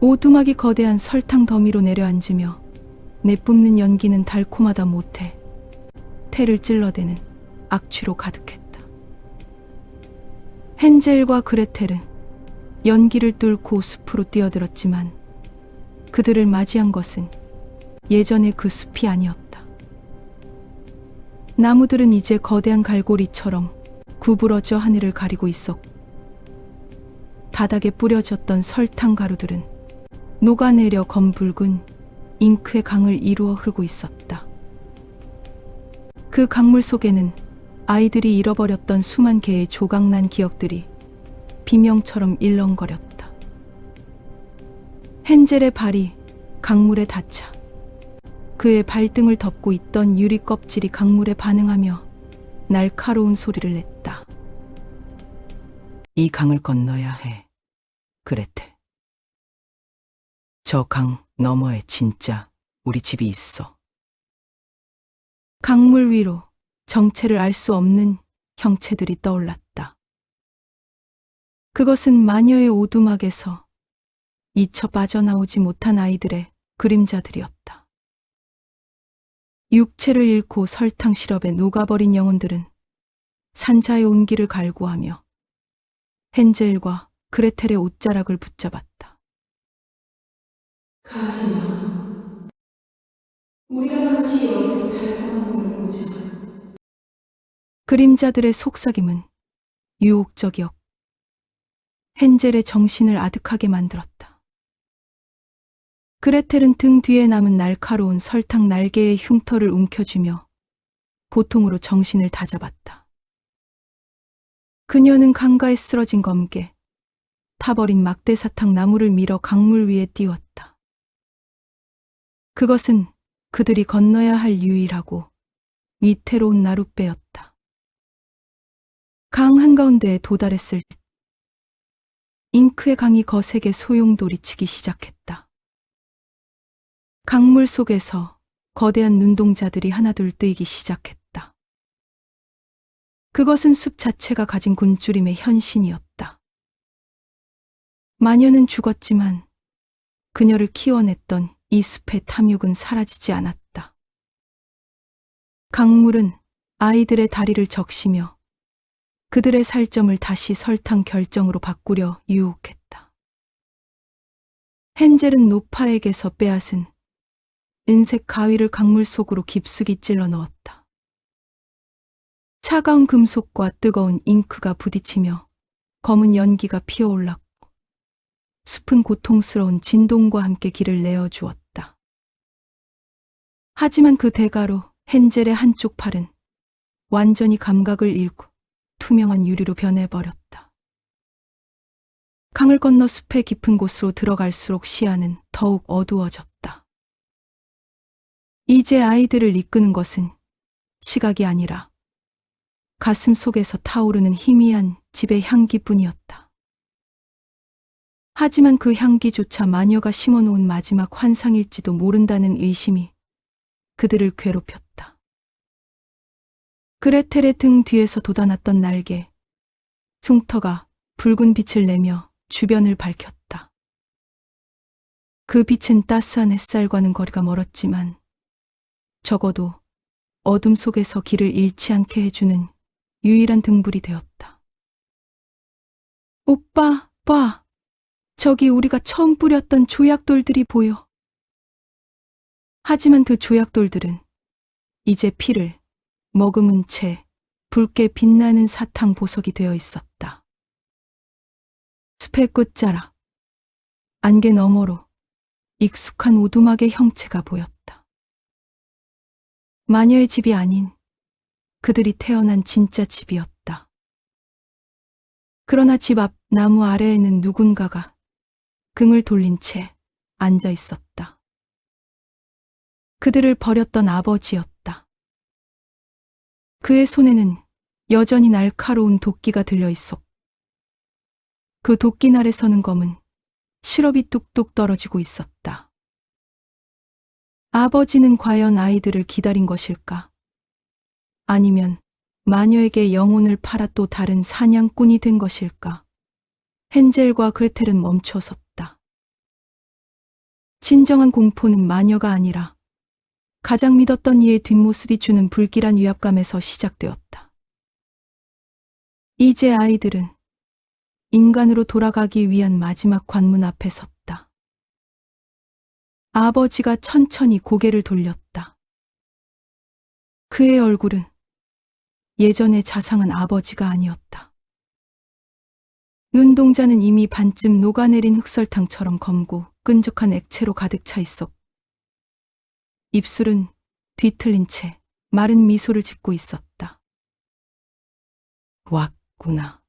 오두막이 거대한 설탕 더미로 내려앉으며 내뿜는 연기는 달콤하다 못해 태를 찔러대는 악취로 가득했다. 헨젤과 그레텔은 연기를 뚫고 숲으로 뛰어들었지만 그들을 맞이한 것은 예전의 그 숲이 아니었다. 나무들은 이제 거대한 갈고리처럼 구부러져 하늘을 가리고 있었고 바닥에 뿌려졌던 설탕 가루들은 녹아내려 검붉은 잉크의 강을 이루어 흐르고 있었다. 그 강물 속에는 아이들이 잃어버렸던 수만 개의 조각난 기억들이 비명처럼 일렁거렸다. 헨젤의 발이 강물에 닿자 그의 발등을 덮고 있던 유리 껍질이 강물에 반응하며 날카로운 소리를 냈다. 이 강을 건너야 해, 그레텔. 저 강 너머에 진짜 우리 집이 있어. 강물 위로 정체를 알 수 없는 형체들이 떠올랐다. 그것은 마녀의 오두막에서 잊혀 빠져나오지 못한 아이들의 그림자들이었다. 육체를 잃고 설탕 시럽에 녹아버린 영혼들은 산자의 온기를 갈구하며 헨젤과 그레텔의 옷자락을 붙잡았다. 가지 마. 우리랑 같이 여기서 달콤한 꿈을 꾸자. 그림자들의 속삭임은 유혹적이었고 헨젤의 정신을 아득하게 만들었다. 그레텔은 등 뒤에 남은 날카로운 설탕 날개의 흉터를 움켜쥐며 고통으로 정신을 다잡았다. 그녀는 강가에 쓰러진 검게, 타버린 막대사탕 나무를 밀어 강물 위에 띄웠다. 그것은 그들이 건너야 할 유일하고 위태로운 나룻배였다. 강 한가운데에 도달했을 때 잉크의 강이 거세게 소용돌이치기 시작했다. 강물 속에서 거대한 눈동자들이 하나둘 뜨이기 시작했다. 그것은 숲 자체가 가진 곤줄임의 현신이었다. 마녀는 죽었지만 그녀를 키워냈던 이 숲의 탐욕은 사라지지 않았다. 강물은 아이들의 다리를 적시며 그들의 살점을 다시 설탕 결정으로 바꾸려 유혹했다. 헨젤은 노파에게서 빼앗은 은색 가위를 강물 속으로 깊숙이 찔러 넣었다. 차가운 금속과 뜨거운 잉크가 부딪히며 검은 연기가 피어올랐고 숲은 고통스러운 진동과 함께 길을 내어주었다. 하지만 그 대가로 헨젤의 한쪽 팔은 완전히 감각을 잃고 투명한 유리로 변해버렸다. 강을 건너 숲의 깊은 곳으로 들어갈수록 시야는 더욱 어두워졌다. 이제 아이들을 이끄는 것은 시각이 아니라 가슴 속에서 타오르는 희미한 집의 향기뿐이었다. 하지만 그 향기조차 마녀가 심어놓은 마지막 환상일지도 모른다는 의심이 그들을 괴롭혔다. 그레텔의 등 뒤에서 돋아났던 날개, 흉터가 붉은 빛을 내며 주변을 밝혔다. 그 빛은 따스한 햇살과는 거리가 멀었지만 적어도 어둠 속에서 길을 잃지 않게 해주는 유일한 등불이 되었다. 오빠, 봐. 저기 우리가 처음 뿌렸던 조약돌들이 보여. 하지만 그 조약돌들은 이제 피를 머금은 채 붉게 빛나는 사탕 보석이 되어 있었다. 숲의 끝자락, 안개 너머로 익숙한 오두막의 형체가 보였다. 마녀의 집이 아닌 그들이 태어난 진짜 집이었다. 그러나 집 앞 나무 아래에는 누군가가 등을 돌린 채 앉아 있었다. 그들을 버렸던 아버지였다. 그의 손에는 여전히 날카로운 도끼가 들려 있었고 그 도끼날에 서는 검은 시럽이 뚝뚝 떨어지고 있었다. 아버지는 과연 아이들을 기다린 것일까? 아니면 마녀에게 영혼을 팔아 또 다른 사냥꾼이 된 것일까? 헨젤과 그레텔은 멈춰섰다. 진정한 공포는 마녀가 아니라 가장 믿었던 이의 뒷모습이 주는 불길한 위압감에서 시작되었다. 이제 아이들은 인간으로 돌아가기 위한 마지막 관문 앞에 섰다. 아버지가 천천히 고개를 돌렸다. 그의 얼굴은 예전의 자상한 아버지가 아니었다. 눈동자는 이미 반쯤 녹아내린 흑설탕처럼 검고 끈적한 액체로 가득 차 있었고, 입술은 뒤틀린 채 마른 미소를 짓고 있었다. 왔구나.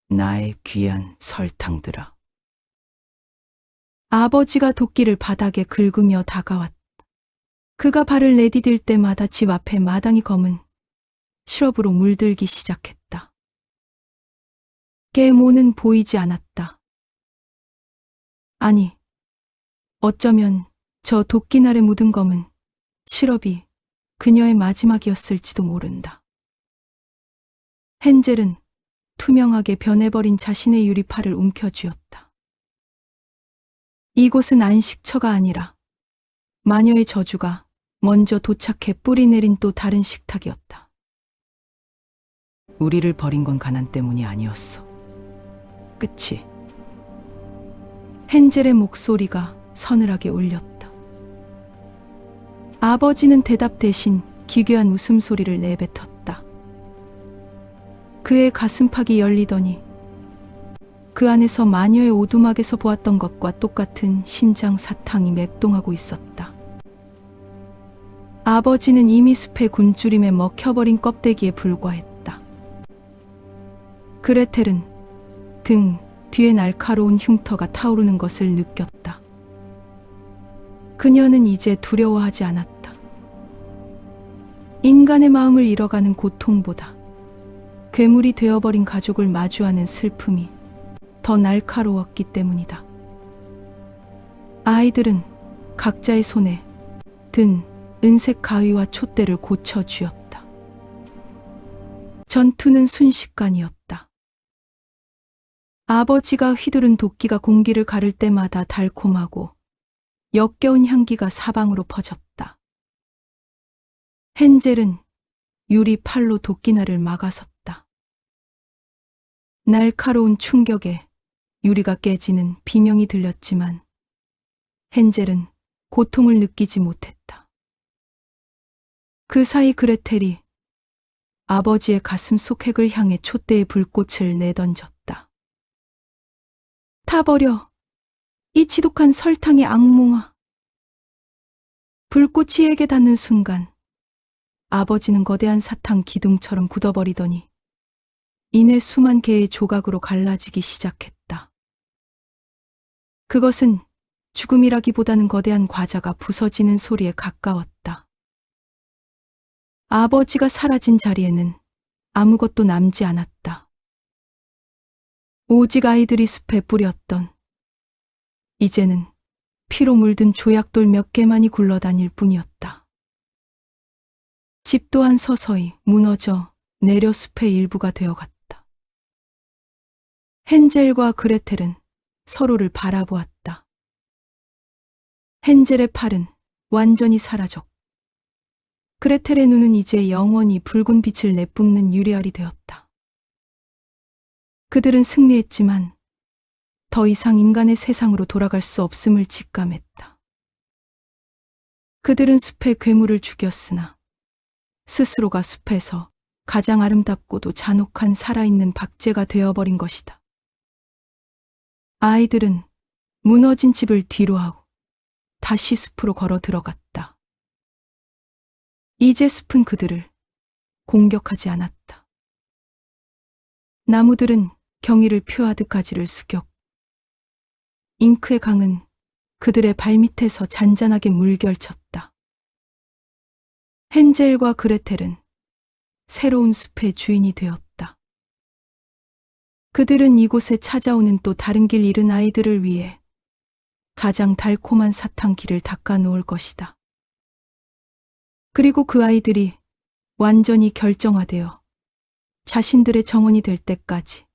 나의 귀한 설탕들아. 아버지가 도끼를 바닥에 긁으며 다가왔다. 그가 발을 내디딜 때마다 집 앞에 마당이 검은 시럽으로 물들기 시작했다. 계모는 보이지 않았다. 아니, 어쩌면 저 도끼날에 묻은 검은 시럽이 그녀의 마지막이었을지도 모른다. 헨젤은 투명하게 변해버린 자신의 유리팔을 움켜쥐었다. 이곳은 안식처가 아니라 마녀의 저주가 먼저 도착해 뿌리내린 또 다른 식탁이었다. 우리를 버린 건 가난 때문이 아니었어. 끝이. 헨젤의 목소리가 서늘하게 울렸다. 아버지는 대답 대신 기괴한 웃음소리를 내뱉었다. 그의 가슴팍이 열리더니 그 안에서 마녀의 오두막에서 보았던 것과 똑같은 심장 사탕이 맥동하고 있었다. 아버지는 이미 숲의 굶주림에 먹혀버린 껍데기에 불과했다. 그레텔은 등 뒤에 날카로운 흉터가 타오르는 것을 느꼈다. 그녀는 이제 두려워하지 않았다. 인간의 마음을 잃어가는 고통보다 괴물이 되어버린 가족을 마주하는 슬픔이 더 날카로웠기 때문이다. 아이들은 각자의 손에 든 은색 가위와 촛대를 고쳐 쥐었다. 전투는 순식간이었다. 아버지가 휘두른 도끼가 공기를 가를 때마다 달콤하고 역겨운 향기가 사방으로 퍼졌다. 헨젤은 유리 팔로 도끼날을 막아섰다. 날카로운 충격에 유리가 깨지는 비명이 들렸지만 헨젤은 고통을 느끼지 못했다. 그 사이 그레텔이 아버지의 가슴 속 핵을 향해 촛대의 불꽃을 내던졌다. 타버려, 이 지독한 설탕의 악몽아. 불꽃이 핵에 닿는 순간 아버지는 거대한 사탕 기둥처럼 굳어버리더니 이내 수만 개의 조각으로 갈라지기 시작했다. 그것은 죽음이라기보다는 거대한 과자가 부서지는 소리에 가까웠다. 아버지가 사라진 자리에는 아무것도 남지 않았다. 오직 아이들이 숲에 뿌렸던, 이제는 피로 물든 조약돌 몇 개만이 굴러다닐 뿐이었다. 집 또한 서서히 무너져 내려 숲의 일부가 되어갔다. 헨젤과 그레텔은 서로를 바라보았다. 헨젤의 팔은 완전히 사라졌고 그레텔의 눈은 이제 영원히 붉은 빛을 내뿜는 유리알이 되었다. 그들은 승리했지만 더 이상 인간의 세상으로 돌아갈 수 없음을 직감했다. 그들은 숲의 괴물을 죽였으나 스스로가 숲에서 가장 아름답고도 잔혹한 살아있는 박제가 되어버린 것이다. 아이들은 무너진 집을 뒤로하고 다시 숲으로 걸어 들어갔다. 이제 숲은 그들을 공격하지 않았다. 나무들은 경의를 표하듯 가지를 숙였고 잉크의 강은 그들의 발밑에서 잔잔하게 물결쳤다. 헨젤과 그레텔은 새로운 숲의 주인이 되었다. 그들은 이곳에 찾아오는 또 다른 길 잃은 아이들을 위해 가장 달콤한 사탕길을 닦아 놓을 것이다. 그리고 그 아이들이 완전히 결정화되어 자신들의 정원이 될 때까지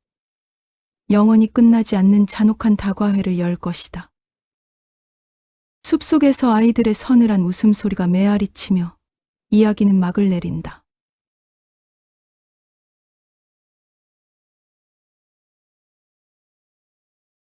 영원히 끝나지 않는 잔혹한 다과회를 열 것이다. 숲속에서 아이들의 서늘한 웃음소리가 메아리치며 이야기는 막을 내린다.